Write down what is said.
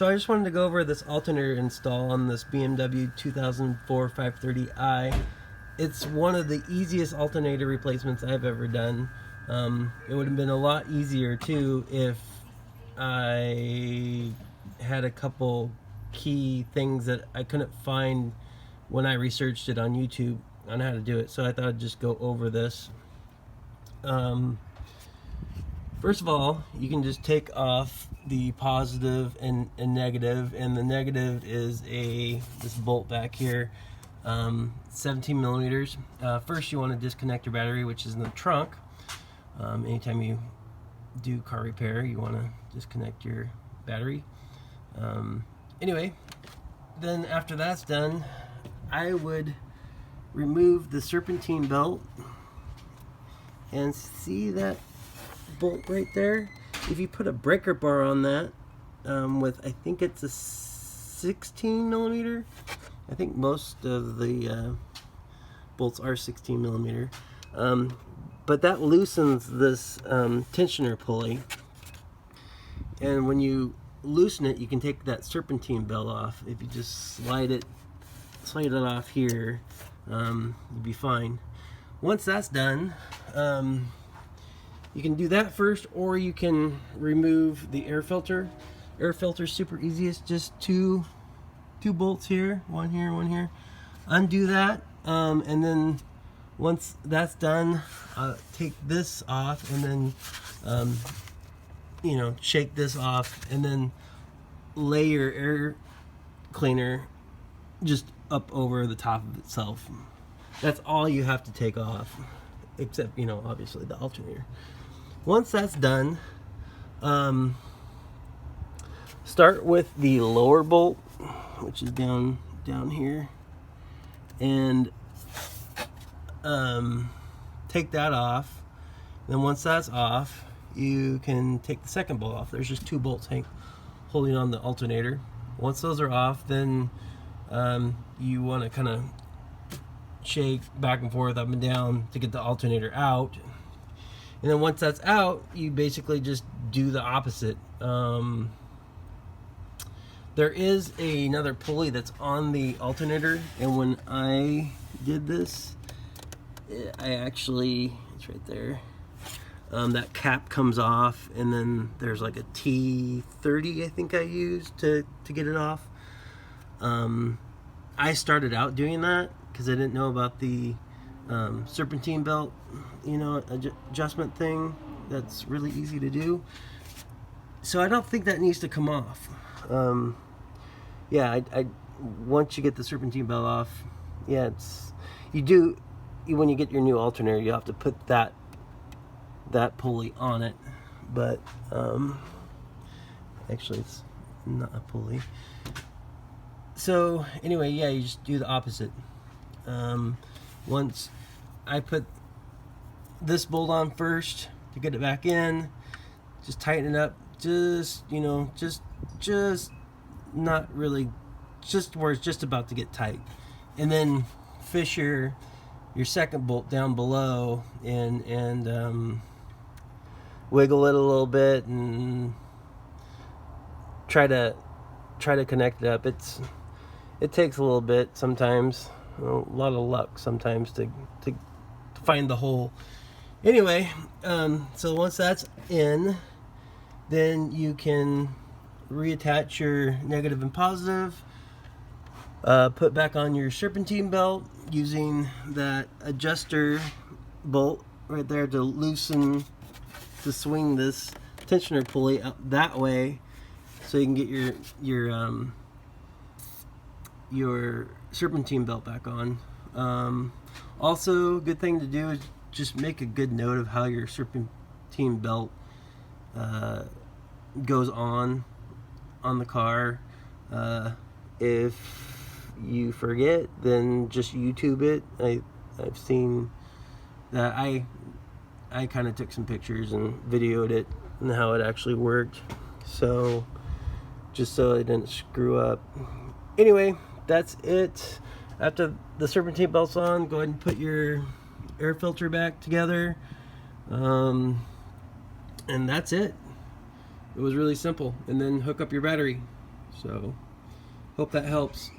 So I just wanted to go over this alternator install on this BMW 2004 530i. It's one of the easiest alternator replacements I've ever done. It would have been a lot easier too if I had a couple key things that I couldn't find when I researched it on YouTube on how to do it. So I thought I'd just go over this. First of all, you can just take off the positive and negative, and the negative is this bolt back here, 17 millimeters. First, you want to disconnect your battery, which is in the trunk. Anytime you do car repair, you want to disconnect your battery. Anyway, then after that's done, I would remove the serpentine belt, and see that bolt right there. If you put a breaker bar on that with, I think it's a 16 millimeter. I think most of the bolts are 16 millimeter. But that loosens this tensioner pulley. And when you loosen it, you can take that serpentine belt off. If you just slide it off here, you'll be fine. Once that's done, you can do that first, or you can remove the air filter. Air filter is super easy. It's just two bolts here, one here. Undo that, and then once that's done, take this off, and then shake this off, and then lay your air cleaner just up over the top of itself. That's all you have to take off, except obviously the alternator. Once that's done, start with the lower bolt, which is down here, and take that off. Then once that's off, you can take the second bolt off. There's just two bolts holding on the alternator. Once those are off, then you want to kind of shake back and forth, up and down, to get the alternator out. And then once that's out, you basically just do the opposite. There is another pulley that's on the alternator, and when I did this, it's right there. That cap comes off, and then there's like a T30 I think I used to get it off. I started out doing that because I didn't know about the serpentine belt, adjustment thing. That's really easy to do. So I don't think that needs to come off. I once you get the serpentine belt off, when you get your new alternator, you have to put that pulley on it. But actually, it's not a pulley. So anyway, you just do the opposite. Once I put this bolt on first to get it back in, just tighten it up, just not really, just where it's just about to get tight, and then fish your second bolt down below and wiggle it a little bit and try to connect it up. It takes a little bit sometimes, a lot of luck sometimes to find the hole. Anyway, so once that's in, then you can reattach your negative and positive, put back on your serpentine belt using that adjuster bolt right there to swing this tensioner pulley up that way, so you can get your serpentine belt back on. Also, good thing to do is just make a good note of how your serpentine belt goes on the car. If you forget, then just YouTube it. I've seen that. I kind of took some pictures and videoed it and how it actually worked, so just so I didn't screw up. Anyway, that's it. After the serpentine belt's on, go ahead and put your air filter back together, and that's it. It was really simple. And then hook up your battery. So hope that helps.